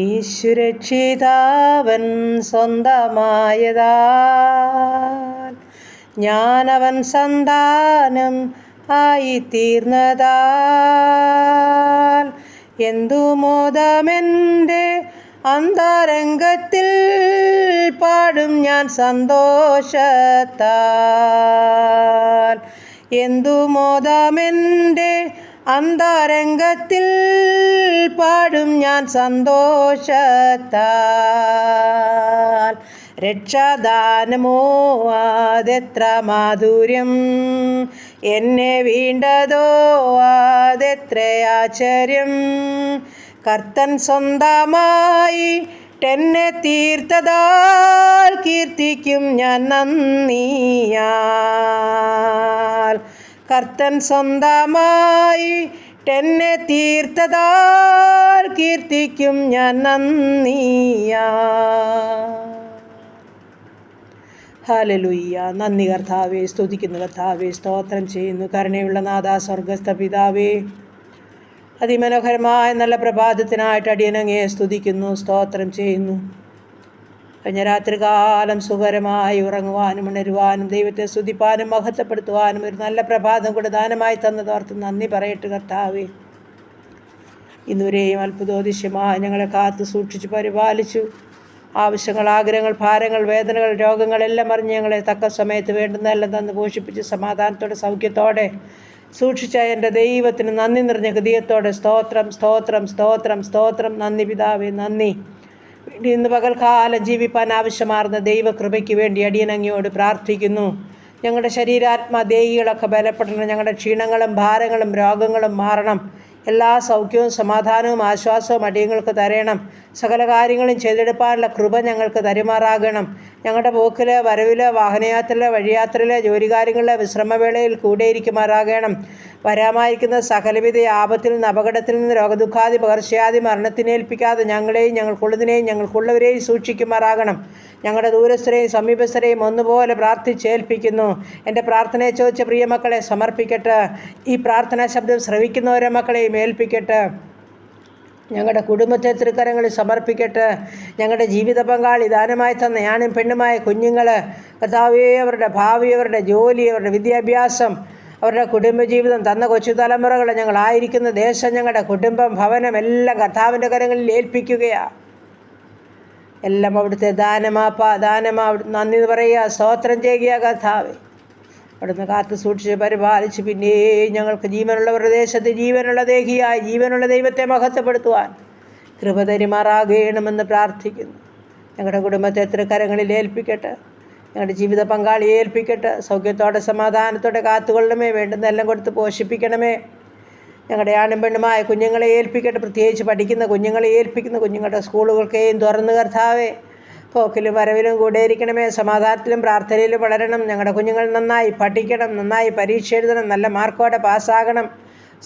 ഈശ്വരക്ഷിതാവൻ സ്വന്തമായതാൽ ഞാനവൻ സന്താനം ആയിത്തീർന്നതാൽ എന്തു മോദമെൻ്റെ അന്തരംഗത്തിൽ പാടും ഞാൻ സന്തോഷത്താൽ എന്തു മോദമെൻ്റെ അന്തരംഗത്തിൽ പാടും ഞാൻ സന്തോഷത്താൽ രക്ഷാദാനമോ അതെത്ര മാധുര്യം എന്നെ വീണ്ടതോ അതെത്ര ആശ്ചര്യം കർത്തൻ സ്വന്തമായി എന്നെ തീർത്തതാൽ കീർത്തിക്കും ഞാൻ നന്ദിയാൽ കർത്തൻ സ്വന്തമായി എന്നെ തീർത്തതാൽ കീർത്തിക്കും ഞാൻ നന്ദിയാൽ. ഹല്ലേലൂയ. നന്ദി കർത്താവേ, സ്തുതിക്കുന്നു കർത്താവേ, സ്തോത്രം ചെയ്യുന്നു. കരുണയുള്ള നാഥാ, സ്വർഗസ്ഥ പിതാവേ, അതിമനോഹരമായ നല്ല പ്രഭാതത്തിനായിട്ട് അടിയനങ്ങയെ സ്തുതിക്കുന്നു, സ്തോത്രം ചെയ്യുന്നു. കഴിഞ്ഞ രാത്രികാലം സുഖകരമായി ഉറങ്ങുവാനും ഉണരുവാനും ദൈവത്തെ സ്തുതിപ്പാനും മഹത്വപ്പെടുത്തുവാനും ഒരു നല്ല പ്രഭാതം കൂടെ ദാനമായി തന്നതോർത്ത് നന്ദി പറയട്ടെ കർത്താവേ. ഇന്നുവരെയും അത്ഭുതോദിശ്യമായി ഞങ്ങളെ കാത്തു സൂക്ഷിച്ചു പരിപാലിച്ചു. ആവശ്യങ്ങൾ, ആഗ്രഹങ്ങൾ, ഭാരങ്ങൾ, വേദനകൾ, രോഗങ്ങളെല്ലാം അറിഞ്ഞ് ഞങ്ങളെ തക്ക സമയത്ത് വേണ്ടുന്നതെല്ലാം തന്ന് പോഷിപ്പിച്ച് സമാധാനത്തോടെ സൗഖ്യത്തോടെ സൂക്ഷിച്ച എൻ്റെ ദൈവത്തിന് നന്ദി നിറഞ്ഞ ഹൃദയത്തോടെ സ്തോത്രം സ്തോത്രം സ്തോത്രം സ്തോത്രം. നന്ദി പിതാവേ, നന്ദി. ഇന്ന് പകൽക്കാലം ജീവിപ്പാൻ ആവശ്യമാർന്ന ദൈവകൃപയ്ക്ക് വേണ്ടി അടിയനങ്ങയോട് പ്രാർത്ഥിക്കുന്നു. ഞങ്ങളുടെ ശരീരാത്മദേഹികളൊക്കെ ബലപ്പെടണം. ഞങ്ങളുടെ ക്ഷീണങ്ങളും ഭാരങ്ങളും രോഗങ്ങളും മാറണം. എല്ലാ സൗഖ്യവും സമാധാനവും ആശ്വാസവും അടിയങ്ങൾക്ക് തരണം. സകല കാര്യങ്ങളും ചെയ്തെടുപ്പാനുള്ള കൃപ ഞങ്ങൾക്ക് തരുമാറാകണം. ഞങ്ങളുടെ പോക്കില്, വരവില്, വാഹനയാത്രയില്, വഴിയാത്രയില്, ജോലികാര്യങ്ങളില്, വിശ്രമവേളയിൽ കൂടെയിരിക്കുമാറാകണം. വരാമായിരിക്കുന്ന സകലവിധ ആപത്തിൽ നിന്ന്, അപകടത്തിൽ നിന്ന്, രോഗദുഃഖാദി പകർച്ചയാദി മരണത്തിനേൽപ്പിക്കാതെ ഞങ്ങളെയും ഞങ്ങൾക്കുള്ളതിനെയും ഞങ്ങൾക്കുള്ളവരെയും സൂക്ഷിക്കുമാറാകണം. ഞങ്ങളുടെ ദൂരസ്ഥരെയും സമീപസ്ഥരെയും ഒന്നുപോലെ പ്രാർത്ഥിച്ചേൽപ്പിക്കുന്നു. എൻ്റെ പ്രാർത്ഥനയെ ചോദിച്ച പ്രിയമക്കളെ സമർപ്പിക്കട്ടെ. ഈ പ്രാർത്ഥനാ ശബ്ദം ശ്രവിക്കുന്നവരെ മക്കളെയും ഏൽപ്പിക്കട്ടെ. ഞങ്ങളുടെ കുടുംബത്തെ തൃക്കരങ്ങളിൽ സമർപ്പിക്കട്ടെ. ഞങ്ങളുടെ ജീവിത പങ്കാളി ദാനമായി തന്ന ആണും പെണ്ണുമായ കുഞ്ഞുങ്ങൾ കർത്താവേ, അവരുടെ ഭാവി, അവരുടെ ജോലി, അവരുടെ വിദ്യാഭ്യാസം, അവരുടെ കുടുംബജീവിതം, തന്ന കൊച്ചു തലമുറകൾ, ഞങ്ങളായിരിക്കുന്ന ദേശം, ഞങ്ങളുടെ കുടുംബം, ഭവനം എല്ലാം കർത്താവിൻ്റെ കരങ്ങളിൽ ഏൽപ്പിക്കുകയാണ്. എല്ലാം അവിടുത്തെ ദാനമാപ്പാ, ദാനമാ. നന്ദി പറയുക, സ്തോത്രം ചെയ്യുക കർത്താവേ. അവിടുന്ന് കാത്തു സൂക്ഷിച്ച് പരിപാലിച്ച് പിന്നെയും ഞങ്ങൾക്ക് ജീവനുള്ള പ്രദേശത്ത് ജീവനുള്ള ദേഹിയായി ജീവനുള്ള ദൈവത്തെ മഹത്വപ്പെടുത്തുവാൻ കൃപ തരുമാറാകണമെന്ന് പ്രാർത്ഥിക്കുന്നു. ഞങ്ങളുടെ കുടുംബത്തെ തൃക്കരങ്ങളിൽ ഏൽപ്പിക്കട്ടെ. ഞങ്ങളുടെ ജീവിത പങ്കാളിയെ ഏൽപ്പിക്കട്ടെ. സൗഖ്യത്തോടെ സമാധാനത്തോടെ കാത്തുകൊള്ളണമേ. വേണ്ടുന്നെല്ലാം കൊടുത്ത് പോഷിപ്പിക്കണമേ. ഞങ്ങളുടെ ആണും പെണ്ണുമായ കുഞ്ഞുങ്ങളെ ഏൽപ്പിക്കട്ടെ. പ്രത്യേകിച്ച് പഠിക്കുന്ന കുഞ്ഞുങ്ങളെ ഏൽപ്പിക്കുന്ന കുഞ്ഞുങ്ങളുടെ സ്കൂളുകൾക്കെയും തുറന്ന് കർത്താവേ. പോക്കിലും വരവിലും കൂടെ ഇരിക്കണമേ. സമാധാനത്തിലും പ്രാർത്ഥനയിലും വളരണം. ഞങ്ങളുടെ കുഞ്ഞുങ്ങൾ നന്നായി പഠിക്കണം, നന്നായി പരീക്ഷ എഴുതണം, നല്ല മാർക്കോടെ പാസ്സാകണം.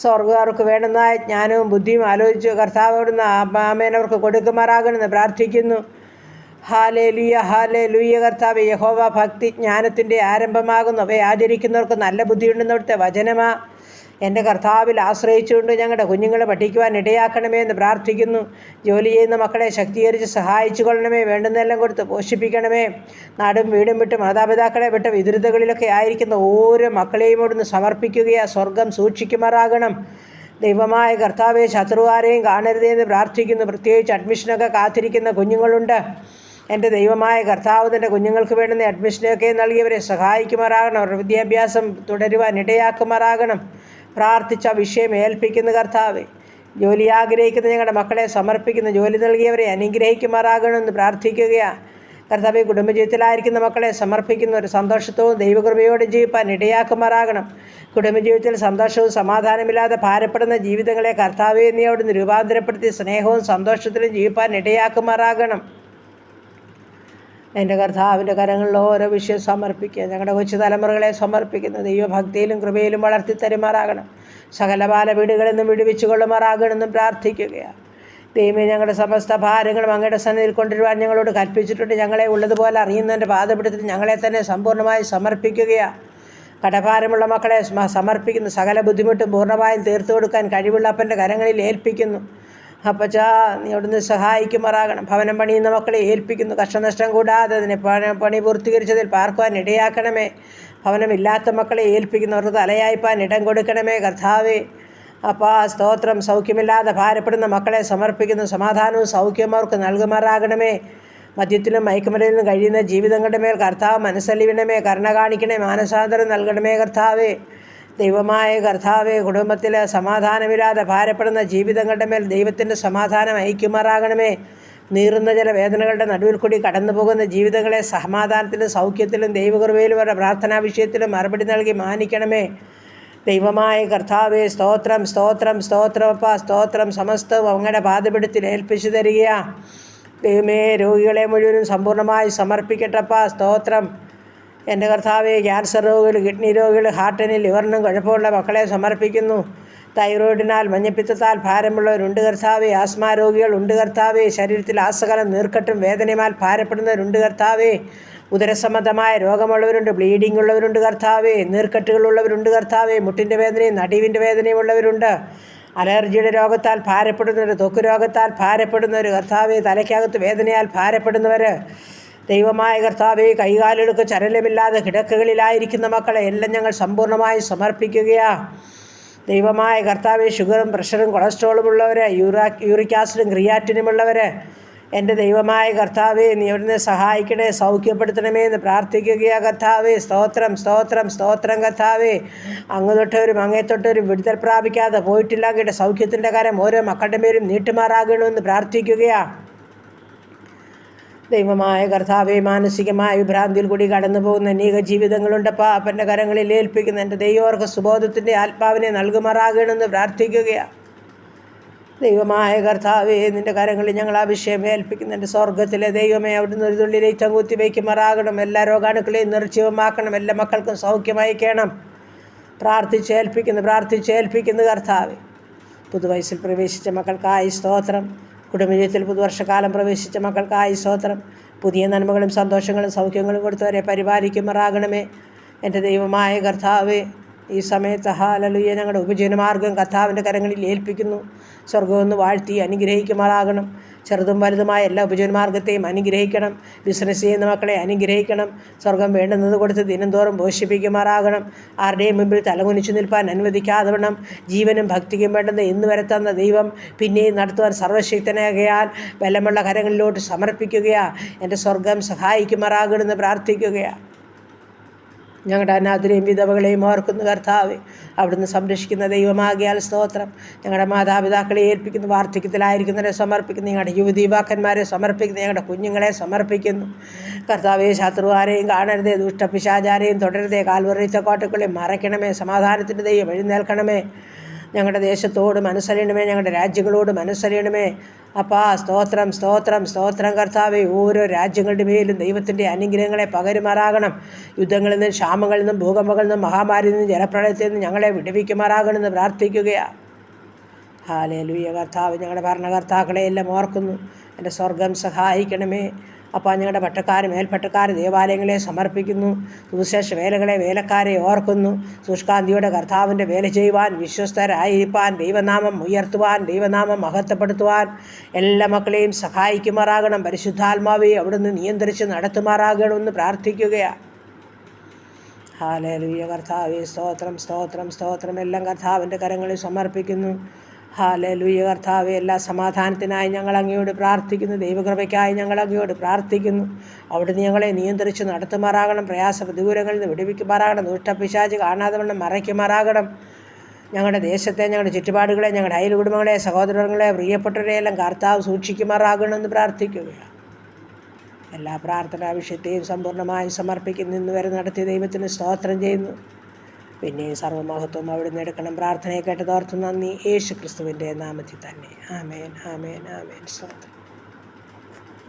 സ്വർഗ്ഗക്കാർക്ക് വേണ്ടുന്നതായ ജ്ഞാനവും ബുദ്ധിയും ആലോചിച്ച് കർത്താവോടുന്ന് ആമേനവർക്ക് കൊടുക്കുമാറാകണമെന്ന് പ്രാർത്ഥിക്കുന്നു. Hallelujah hallelujah. കർത്താവേ, യഹോവ ഭക്തി ജ്ഞാനത്തിൻ്റെ ആരംഭമാകുന്നു. അവയെ ആചരിക്കുന്നവർക്ക് നല്ല ബുദ്ധിയുണ്ടെന്ന് അവിടുത്തെ വചനമാ. എൻ്റെ കർത്താവിൽ ആശ്രയിച്ചുകൊണ്ട് ഞങ്ങളുടെ കുഞ്ഞുങ്ങളെ പഠിക്കുവാൻ ഇടയാക്കണമേ എന്ന് പ്രാർത്ഥിക്കുന്നു. ജോലി ചെയ്യുന്ന മക്കളെ ശക്തീകരിച്ച് സഹായിച്ചു കൊള്ളണമേ. വേണ്ടുന്നതെല്ലാം കൊടുത്ത് പോഷിപ്പിക്കണമേ. നാടും വീടും വിട്ട് മാതാപിതാക്കളെ വിട്ട് വിദുരിതകളിലൊക്കെ ആയിരിക്കുന്ന ഓരോ മക്കളെയും അവിടുന്ന് സമർപ്പിക്കുകയാണ്. സ്വർഗം സൂക്ഷിക്കുമാറാകണം. ദൈവമായ കർത്താവെ, ശത്രുവാരെയും കാണരുതേ എന്ന് പ്രാർത്ഥിക്കുന്നു. പ്രത്യേകിച്ച് അഡ്മിഷനൊക്കെ കാത്തിരിക്കുന്ന കുഞ്ഞുങ്ങളുണ്ട്. എൻ്റെ ദൈവമായ കർത്താവ് തൻ്റെ കുഞ്ഞുങ്ങൾക്ക് വേണ്ടുന്ന അഡ്മിഷനൊക്കെ നൽകിയവരെ സഹായിക്കുമാറാകണം. അവരുടെ വിദ്യാഭ്യാസം തുടരുവാൻ ഇടയാക്കുമാറാകണം. പ്രാർത്ഥിച്ച വിഷയം ഏൽപ്പിക്കുന്ന കർത്താവെ. ജോലി ആഗ്രഹിക്കുന്ന ഞങ്ങളുടെ മക്കളെ സമർപ്പിക്കുന്ന, ജോലി നൽകിയവരെ അനുഗ്രഹിക്കുമാറാകണമെന്ന് പ്രാർത്ഥിക്കുകയാണ്. കർത്താവെ, കുടുംബജീവിതത്തിലായിരിക്കുന്ന മക്കളെ സമർപ്പിക്കുന്ന ഒരു സന്തോഷത്തോടും ദൈവകൃപയോടും ജീവിപ്പാൻ ഇടയാക്കുമാറാകണം. കുടുംബജീവിതത്തിൽ സന്തോഷവും സമാധാനമില്ലാതെ ഭാരപ്പെടുന്ന ജീവിതങ്ങളെ കർത്താവെ നീ അവിടുന്ന് രൂപാന്തരപ്പെടുത്തി സ്നേഹവും സന്തോഷത്തിലും ജീവിപ്പാൻ ഇടയാക്കുമാറാകണം. എൻ്റെ കർത്താവിൻ്റെ കരങ്ങളിൽ ഓരോ വിഷയം സമർപ്പിക്കുക. ഞങ്ങളുടെ കൊച്ചു തലമുറകളെ സമർപ്പിക്കുന്നു. ദൈവഭക്തിയിലും കൃപയിലും വളർത്തി തരുമാറാകണം. സകല ബാല വീടുകളിൽ നിന്നും വിടുവിച്ചു കൊള്ളുമാറാകണമെന്നും പ്രാർത്ഥിക്കുകയാണ്. ദൈവമേ, ഞങ്ങളുടെ സമസ്ത ഭാരങ്ങളും അങ്ങയുടെ സന്നിധിയിൽ കൊണ്ടുവരുവാൻ ഞങ്ങളോട് കൽപ്പിച്ചിട്ടുണ്ട്. ഞങ്ങളെ ഉള്ളതുപോലെ അറിയുന്നതിൻ്റെ പാദപിടുത്തത്തിൽ ഞങ്ങളെ തന്നെ സമ്പൂർണ്ണമായി സമർപ്പിക്കുകയാണ്. കടഭാരമുള്ള മക്കളെ സമർപ്പിക്കുന്നു. സകല ബുദ്ധിമുട്ടും പൂർണ്ണമായും തീർത്തു കൊടുക്കാൻ കഴിവുള്ള അപ്പൻ്റെ കരങ്ങളിൽ ഏൽപ്പിക്കുന്നു. അപ്പച്ചാ നീ അവിടുന്ന് സഹായിക്കുമാറാകണം. ഭവനം പണിയുന്ന മക്കളെ ഏൽപ്പിക്കുന്നു. കഷ്ടനഷ്ടം കൂടാതെ അതിനെ പണി പൂർത്തീകരിച്ചതിൽ പാർക്കുവാൻ ഇടയാക്കണമേ. ഭവനമില്ലാത്ത മക്കളെ ഏൽപ്പിക്കുന്നവർക്ക് തലയായിപ്പാൻ ഇടം കൊടുക്കണമേ കർത്താവേ. അപ്പാ സ്തോത്രം. സൗഖ്യമില്ലാതെ ഭാരപ്പെടുന്ന മക്കളെ സമർപ്പിക്കുന്നു. സമാധാനവും സൗഖ്യവും അവർക്ക് നൽകുമാറാകണമേ. മദ്യത്തിലും മയക്കുമരുന്നിലും കഴിയുന്ന ജീവിതങ്ങളുടെ മേൽ കർത്താവ് മനസ്സലിയണമേ. കരുണ കാണിക്കണേ. മാനസാന്തരം നൽകണമേ കർത്താവേ. ദൈവമായ കർത്താവെ, കുടുംബത്തിൽ സമാധാനമില്ലാതെ ഭാരപ്പെടുന്ന ജീവിതങ്ങളുടെ മേൽ ദൈവത്തിൻ്റെ സമാധാനം അയക്കുമാറാകണമേ. നീറുന്ന ചില വേദനകളുടെ നടുവിൽ കൂടി കടന്നു പോകുന്ന ജീവിതങ്ങളെ സമാധാനത്തിലും സൗഖ്യത്തിലും ദൈവകൃപയിലും അവരുടെ പ്രാർത്ഥനാ വിഷയത്തിലും മറുപടി നൽകി മാനിക്കണമേ. ദൈവമായ കർത്താവെ, സ്തോത്രം സ്തോത്രം സ്തോത്രം അപ്പാ സ്തോത്രം. സമസ്തവും അങ്ങയുടെ പാദപീഠത്തിൽ ഏൽപ്പിച്ചു തരികയാ ദൈവമേ. രോഗികളെ മുഴുവനും സമ്പൂർണ്ണമായി സമർപ്പിക്കട്ടപ്പാ സ്തോത്രം. എൻ്റെ കർത്താവെ, ക്യാൻസർ രോഗികൾ, കിഡ്നി രോഗികൾ, ഹാർട്ടിനും ലിവറിനും കുഴപ്പമുള്ള മക്കളെ സമർപ്പിക്കുന്നു. തൈറോയിഡിനാൽ മഞ്ഞപ്പിത്തത്താൽ ഭാരമുള്ളവരുണ്ട് കർത്താവെ. ആസ്മ രോഗികളുണ്ട് കർത്താവെ. ശരീരത്തിൽ ആസകലം നീർക്കെട്ടും വേദനയാൽ ഭാരപ്പെടുന്നവരുണ്ട് കർത്താവെ. ഉദരസംബന്ധമായ രോഗമുള്ളവരുണ്ട്, ബ്ലീഡിംഗ് ഉള്ളവരുണ്ട് കർത്താവെ. നീർക്കെട്ടുകളുള്ളവരുണ്ട് കർത്താവെ. മുട്ടിൻ്റെ വേദനയും നടുവിൻ്റെ വേദനയും ഉള്ളവരുണ്ട്. അലർജിയുടെ രോഗത്താൽ ഭാരപ്പെടുന്നവർ, ത്വക്ക് രോഗത്താൽ ഭാരപ്പെടുന്നവർ കർത്താവെ. തലയ്ക്കകത്ത് വേദനയാൽ ഭാരപ്പെടുന്നവർ ദൈവമായ കർത്താവെ. കൈകാലുകൾക്ക് ചലനമില്ലാതെ കിടക്കകളിലായിരിക്കുന്ന മക്കളെ എല്ലാം ഞങ്ങൾ സമ്പൂർണ്ണമായി സമർപ്പിക്കുകയാ ദൈവമായ കർത്താവെ. ഷുഗറും പ്രഷറും കൊളസ്ട്രോളും ഉള്ളവർ, യൂറിക് ആസിഡും ക്രിയാറ്റിനും ഉള്ളവർ എൻ്റെ ദൈവമായ കർത്താവെ, നീ അവിടുന്ന് സഹായിക്കണേ, സൗഖ്യപ്പെടുത്തണമേ എന്ന് പ്രാർത്ഥിക്കുകയാ കർത്താവെ. സ്തോത്രം സ്തോത്രം സ്തോത്രം കർത്താവെ. അങ്ങ് തൊട്ടവരും അങ്ങേ തൊട്ടവരും വിടുതൽ പ്രാപിക്കാതെ പോയിട്ടില്ലാങ്കിട്ട് സൗഖ്യത്തിൻ്റെ കാര്യം ഓരോ മക്കളുടെ പേരും നീട്ടുമാറാകണമെന്ന് പ്രാർത്ഥിക്കുകയാ ദൈവമായ കർത്താവെ. മാനസികമായ വിഭ്രാന്തിയിൽ കൂടി കടന്നു പോകുന്ന അനേക ജീവിതങ്ങളുണ്ടപ്പാ. അപ്പൻ്റെ കരങ്ങളിൽ ഏൽപ്പിക്കുന്ന എൻ്റെ ദൈവർക്ക് സുബോധത്തിൻ്റെ ആത്മാവിനെ നൽകുമാറാകണമെന്ന് പ്രാർത്ഥിക്കുകയാണ് ദൈവമായ കർത്താവെ. നിൻ്റെ കരങ്ങളിൽ ഞങ്ങൾ ആ വിഷയം ഏൽപ്പിക്കുന്ന എൻ്റെ സ്വർഗത്തിലെ ദൈവമേ, അവിടുന്ന് ഒരു തുള്ളി രക്തം കുത്തി വയ്ക്കുമാറാകണം. എല്ലാ രോഗാണുക്കളെയും നിർജീവമാക്കണം. എല്ലാ മക്കൾക്കും സൗഖ്യമയക്കണം. പ്രാർത്ഥിച്ചേൽപ്പിക്കുന്നു കർത്താവെ. പുതുവയസ്സിൽ പ്രവേശിച്ച മക്കൾക്കായി സ്തോത്രം. കുടുംബജീവിതത്തിൽ പുതുവർഷക്കാലം പ്രവേശിച്ച മക്കൾക്കായി സ്തോത്രം. പുതിയ നന്മകളും സന്തോഷങ്ങളും സൗഖ്യങ്ങളും കൊടുത്തവരെ പരിപാലിക്കുമാറാകണമേ എൻ്റെ ദൈവമായ കർത്താവെ. ഈ സമയത്ത് ഹല്ലേലൂയ ഞങ്ങളുടെ ഉപജീവനമാർഗം കർത്താവിൻ്റെ കരങ്ങളിൽ ഏൽപ്പിക്കുന്നു. സ്വർഗമൊന്ന് വാഴ്ത്തി അനുഗ്രഹിക്കുമാറാകണം. ചെറുതും വലുതുമായ എല്ലാ ഉപജീവനമാർഗത്തെയും അനുഗ്രഹിക്കണം. ബിസിനസ് ചെയ്യുന്ന മക്കളെ അനുഗ്രഹിക്കണം. സ്വർഗം വേണ്ടുന്നത് കൊടുത്ത് ദിനംതോറും പോഷിപ്പിക്കുമാറാകണം. ആരുടെയും മുമ്പിൽ തലകുനിച്ചു നിൽപ്പാൻ അനുവദിക്കാതെ വണ്ണം ജീവനും ഭക്തിക്കും വേണ്ടുന്ന ഇന്ന് വരെ തന്ന ദൈവം പിന്നെയും നടത്തുവാൻ സർവശക്തനാകയാൽ ബലമുള്ള കരങ്ങളിലോട്ട് സമർപ്പിക്കുകയാണ്. എൻ്റെ സ്വർഗം സഹായിക്കുമാറാകണമെന്ന് പ്രാർത്ഥിക്കുകയാണ്. ഞങ്ങളുടെ അനാഥരെയും വിധവകളെയും ഓർക്കുന്ന കർത്താവെ, അവിടുന്ന് സംരക്ഷിക്കുന്ന ദൈവമാകിയാൽ സ്തോത്രം. ഞങ്ങളുടെ മാതാപിതാക്കളെ ഏൽപ്പിക്കുന്നു. വാർദ്ധക്യത്തിലായിരിക്കുന്നവരെ സമർപ്പിക്കുന്നു. ഞങ്ങളുടെ യുവതീവാക്കന്മാരെ സമർപ്പിക്കുന്നു. ഞങ്ങളുടെ കുഞ്ഞുങ്ങളെ സമർപ്പിക്കുന്നു കർത്താവെ. ശത്രുവാരെയും കാണരുതേ, ദുഷ്ടപിശാചാരെയും തുടരുതേ. കാൽവറിച്ച കോട്ടകളെ മറയ്ക്കണമേ. സമാധാനത്തിൻ്റെ ദൈവം എഴുന്നേൽക്കണമേ. ഞങ്ങളുടെ ദേശത്തോട് മനസ്സറിയണമേ. ഞങ്ങളുടെ രാജ്യങ്ങളോട് മനസ്സറിയണമേ അപ്പാ. സ്തോത്രം സ്തോത്രം സ്തോത്രം കർത്താവെ. ഓരോ രാജ്യങ്ങളുടെ മേലും ദൈവത്തിൻ്റെ അനുഗ്രഹങ്ങളെ പകരുമാറാകണം. യുദ്ധങ്ങളിൽ നിന്നും, ക്ഷാമങ്ങളിൽ നിന്നും, ഭൂകമ്പങ്ങളിൽ നിന്നും, മഹാമാരിയിൽ നിന്നും, ജലപ്രളയത്തിൽ നിന്നും ഞങ്ങളെ വിടുവിക്കുമാറാകണമെന്ന് പ്രാർത്ഥിക്കുകയാണ്. ഹല്ലേലൂയ കർത്താവ്. ഞങ്ങളുടെ ഭരണകർത്താക്കളെ എല്ലാം ഓർക്കുന്നു. എൻ്റെ സ്വർഗം സഹായിക്കണമേ അപ്പോൾ ഞങ്ങളുടെ പട്ടക്കാരും മേൽപ്പട്ടക്കാർ ദേവാലയങ്ങളെ സമർപ്പിക്കുന്നു. സുവിശേഷ വേലക്കാരെ ഓർക്കുന്നു. സൂക്ഷ്കാന്തിയുടെ കർത്താവിൻ്റെ വേല ചെയ്യുവാൻ, വിശ്വസ്തരായിരിക്കാൻ, ദൈവനാമം ഉയർത്തുവാൻ, ദൈവനാമം മഹത്വപ്പെടുത്തുവാൻ എല്ലാ മക്കളെയും സഹായിക്കുമാറാകണം. പരിശുദ്ധാത്മാവെ അവിടുന്ന് നിയന്ത്രിച്ച് നടത്തുമാറാകണമെന്ന് പ്രാർത്ഥിക്കുകയാണ്. ഹല്ലേലൂയ കർത്താവേ. സ്തോത്രം സ്തോത്രം സ്തോത്രം. എല്ലാം കർത്താവിൻ്റെ കരങ്ങളിൽ സമർപ്പിക്കുന്നു. ഹല്ലേലൂയ കർത്താവേ. എല്ലാ സമാധാനത്തിനായി ഞങ്ങൾ അങ്ങയോട് പ്രാർത്ഥിക്കുന്നു. ദൈവകൃപയ്ക്കായി ഞങ്ങൾ അങ്ങയോട് പ്രാർത്ഥിക്കുന്നു. അവിടുന്ന് ഞങ്ങളെ നിയന്ത്രിച്ച് നടത്തുമാറാകണം. പ്രയാസ പ്രതികൂലങ്ങളിൽ നിന്ന് വിടുവിക്കുമാറാകണം. ദുഷ്ടപിശാച് കാണാതെ വണ്ണം മറയ്ക്കുമാറാകണം. ഞങ്ങളുടെ ദേശത്തെ, ഞങ്ങളുടെ ചുറ്റുപാടുകളെ, ഞങ്ങളുടെ അയൽ കുടുംബങ്ങളെ, സഹോദരങ്ങളെ, പ്രിയപ്പെട്ടവരെയെല്ലാം കർത്താവ് സൂക്ഷിക്കുമാറാകണമെന്ന് പ്രാർത്ഥിക്കുകയാണ്. എല്ലാ പ്രാർത്ഥനാ വിഷയത്തെയും സമ്പൂർണ്ണമായി സമർപ്പിക്കുന്നു. ഇന്ന് വരെ നടത്തിയ ദൈവത്തിന് സ്തോത്രം ചെയ്യുന്നു. പിന്നെയും സർവ്വമഹത്വം അവിടുന്ന് എടുക്കണം. പ്രാർത്ഥനയെ കേട്ടതോർത്ത് നന്ദി. യേശു ക്രിസ്തുവിൻ്റെ നാമത്തിൽ തന്നെ. ആമേൻ ആമേൻ ആമേൻ. സ്തോത്രം.